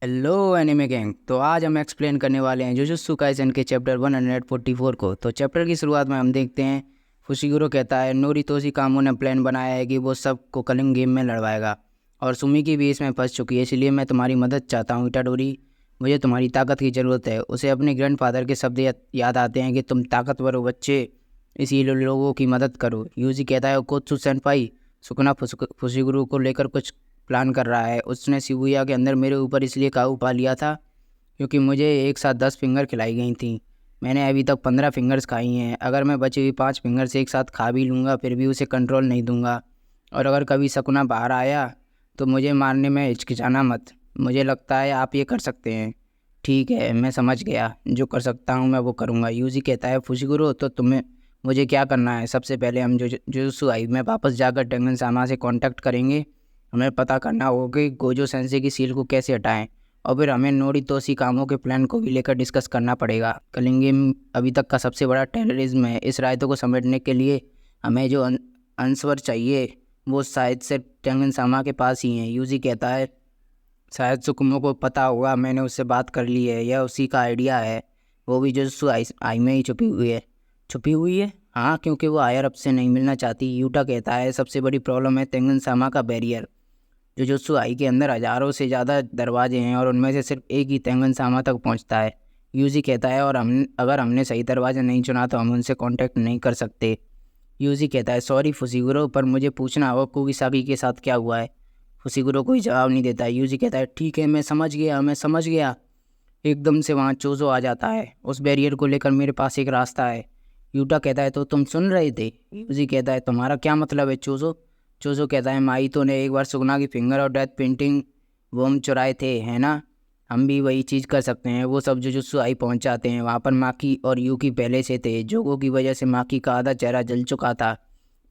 Hello anime gang. तो आज हम एक्सप्लेन करने वाले हैं जुजुत्सु काइसेन के चैप्टर 144 को। तो चैप्टर की शुरुआत में हम देखते हैं फुशिगुरो कहता है नोरितोशी कामो ने प्लान बनाया है कि वो सबको कलिंग गेम में लड़वाएगा और सुमिकी भी इसमें फंस चुकी है, इसलिए मैं तुम्हारी मदद चाहता हूँ इटाडोरी। मुझे तुम्हारी ताकत की ज़रूरत है। उसे अपने ग्रैंडफादर के शब्द याद आते हैं कि तुम ताकतवर हो बच्चे, इसीलिए लोगों की मदद करो। यूजी कहता है ओकोत्सु सेनपाई सुकुना फुशिगुरो को लेकर कुछ प्लान कर रहा है। उसने शिबुया के अंदर मेरे ऊपर इसलिए काबू पा लिया था क्योंकि मुझे एक साथ 10 फिंगर खिलाई गई थी। मैंने अभी तक 15 फिंगर्स खाई हैं। अगर मैं बची हुई 5 फिंगर्स एक साथ खा भी लूँगा फिर भी उसे कंट्रोल नहीं दूंगा। और अगर कभी शकुना बाहर आया तो मुझे मारने में हिचकिचाना मत। मुझे लगता है आप ये कर सकते हैं। ठीक है, मैं समझ गया। जो कर सकता हूँ मैं वो करूँगा। यूजी कहता है फुशिगुरो तो तुम्हें मुझे क्या करना है? सबसे पहले हम जुजुत्सु आई में वापस जाकर टेंगन सामा से कांटेक्ट करेंगे। हमें पता करना होगा कि गोजो सेंसे की सील को कैसे हटाएं, और फिर हमें नोरितोशी कामो के प्लान को भी लेकर डिस्कस करना पड़ेगा। कलिंगेम अभी तक का सबसे बड़ा टेररिज्म है। इस रायतों को समेटने के लिए हमें जो आंसर चाहिए वो शायद से टेंगन सामा के पास ही है। यूजी कहता है शायद सुकुमो को पता होगा, मैंने उससे बात कर ली है, यह उसी का आइडिया है। वो भी जुजुत्सु आई में ही छुपी हुई है। हाँ, क्योंकि वो हायर अप से नहीं मिलना चाहती। यूटा कहता है सबसे बड़ी प्रॉब्लम है टेंगन सामा का बैरियर। जुजुत्सु आई के अंदर हज़ारों से ज़्यादा दरवाजे हैं और उनमें से सिर्फ एक ही टेंगन सामा तक पहुंचता है। यूजी कहता है और अगर हमने सही दरवाज़ा नहीं चुना तो हम उनसे कांटेक्ट नहीं कर सकते। यूजी कहता है सॉरी फुशिगुरो, पर मुझे पूछना होगा कुगिसाकी के साथ क्या हुआ है। फुशिगुरो कोई जवाब नहीं देता। यूजी कहता है ठीक है, मैं समझ गया। एकदम से वहाँ चोजो आ जाता है। उस बैरियर को लेकर मेरे पास एक रास्ता है। यूटा कहता है तो तुम सुन रहे थे? यूजी कहता है तुम्हारा क्या मतलब है चोजो? चोजो कहता है माइतो ने एक बार सुगना की फिंगर और डेथ पेंटिंग वो हम चुराए थे, है ना? हम भी वही चीज़ कर सकते हैं। वो सब जुजुत्सु आई पहुंच जाते हैं। वहाँ पर माकी और यूकी पहले से थे। जोगो की वजह से माकी का आधा चेहरा जल चुका था।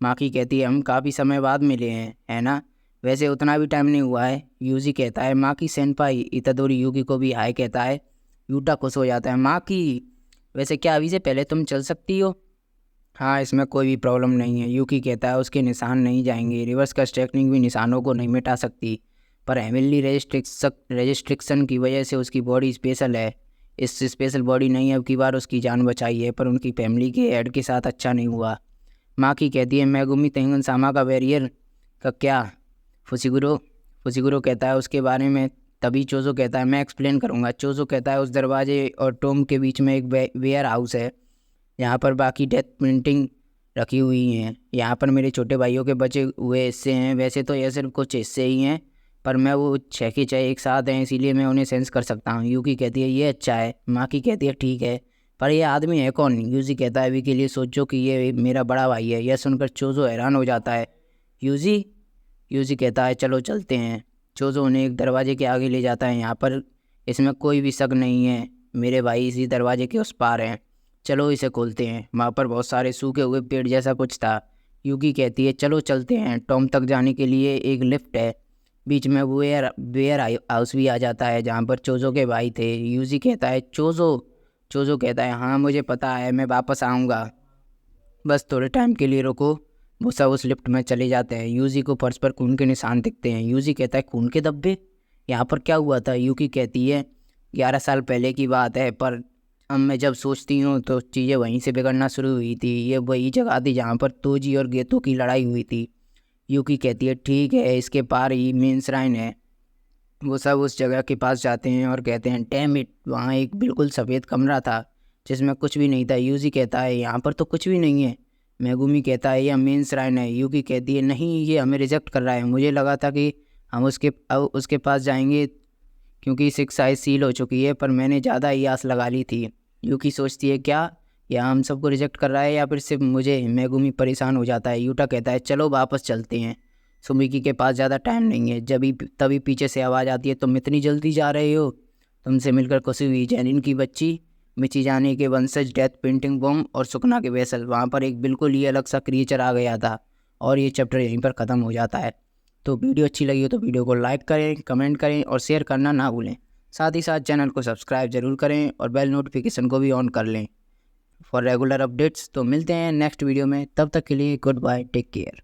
माकी कहती है हम काफ़ी समय बाद मिले हैं, है ना? वैसे उतना भी टाइम नहीं हुआ है। यूजी कहता है माकी सेनपाई। इतादोरी यूकी को भी हाय कहता है। यूटा खुश हो जाता है। माकी वैसे क्या अभी से पहले तुम चल सकती हो? हाँ, इसमें कोई भी प्रॉब्लम नहीं है। यूकी कहता है उसके निशान नहीं जाएंगे। रिवर्स का स्ट्रेकनिंग भी निशानों को नहीं मिटा सकती, पर हेमिली रेजिस्ट्रिक्शन की वजह से उसकी बॉडी स्पेशल है। इस स्पेशल बॉडी ने अब की बार उसकी जान बचाई है, पर उनकी फैमिली के हेड के साथ अच्छा नहीं हुआ। माँ की कहती है मैगुमी तेंगन सामा का बैरियर का क्या? फुशिगुरो फुशिगुरो कहता है उसके बारे में तभी चोजो कहता है मैं एक्सप्लेन करूँगा। चोजो कहता है उस दरवाजे और टोम के बीच में एक वेयर हाउस है। यहाँ पर बाकी डेथ प्रिंटिंग रखी हुई हैं। यहाँ पर मेरे छोटे भाइयों के बचे हुए हिस्से हैं। वैसे तो यह सिर्फ कुछ हिस्से ही हैं, पर मैं वो 6 के 6 एक साथ हैं, इसीलिए मैं उन्हें सेंस कर सकता हूँ। यूकी कहती है ये अच्छा है। माँ की कहती है ठीक है, पर यह आदमी है कौन? यूजी कहता है अभी के लिए सोचो कि ये मेरा बड़ा भाई है। यह सुनकर चोजो हैरान हो जाता है। यूजी यूजी कहता है चलो चलते हैं। चोजो उन्हें एक दरवाजे के आगे ले जाता है। यहाँ पर इसमें कोई भी शक नहीं है, मेरे भाई इसी दरवाजे के उस पार हैं। चलो इसे खोलते हैं। वहाँ पर बहुत सारे सूखे हुए पेड़ जैसा कुछ था। यूकी कहती है चलो चलते हैं। टॉम तक जाने के लिए एक लिफ्ट है। बीच में वेयर हाउस भी आ जाता है जहाँ पर चोजो के भाई थे। यूजी कहता है चोजो कहता है हाँ मुझे पता है, मैं वापस आऊँगा, बस थोड़े टाइम के लिए रुको। वो सब उस लिफ्ट में चले जाते हैं। यूजी को फर्श पर खून के निशान दिखते हैं। यूजी कहता है खून के धब्बे? यहाँ पर क्या हुआ था? यूकी कहती है 11 साल पहले की बात है, पर अब मैं जब सोचती हूँ तो चीज़ें वहीं से बिगड़ना शुरू हुई थी। ये वही जगह थी जहाँ पर तोजी और गेतो की लड़ाई हुई थी। यूकी कहती है ठीक है, इसके पार ही मेन श्राइन है। वो सब उस जगह के पास जाते हैं और कहते हैं डैम इट, वहाँ एक बिल्कुल सफ़ेद कमरा था जिसमें कुछ भी नहीं था। यूजी कहता है यहाँ पर तो कुछ भी नहीं है। मेगुमी कहता है यह मेन श्राइन है। यूकी कहती है नहीं, ये हमें रिजेक्ट कर रहा है। मुझे लगा था कि हम उसके पास जाएंगे क्योंकि 6 साइज सील हो चुकी है, पर मैंने ज़्यादा ही आस लगा ली थी। यूकी सोचती है क्या यह हम सबको रिजेक्ट कर रहा है या फिर सिर्फ मुझे? मेगुमी परेशान हो जाता है। यूटा कहता है चलो वापस चलते हैं। सुमिकी के पास ज़्यादा टाइम नहीं है। तभी पीछे से आवाज़ आती है तुम इतनी जल्दी जा रहे हो? तुमसे मिलकर खुशी हुई जैनिन की बच्ची। मिची जाने के वंशज डेथ पेंटिंग बॉम्ब और सुकना के वेसल। वहाँ पर एक बिल्कुल ही अलग सा क्रिएचर आ गया था। और ये चैप्टर यहीं पर ख़त्म हो जाता है। तो वीडियो अच्छी लगी हो तो वीडियो को लाइक करें, कमेंट करें और शेयर करना ना भूलें। साथ ही साथ चैनल को सब्सक्राइब जरूर करें और बेल नोटिफिकेशन को भी ऑन कर लें फॉर रेगुलर अपडेट्स। तो मिलते हैं नेक्स्ट वीडियो में, तब तक के लिए गुड बाय, टेक केयर।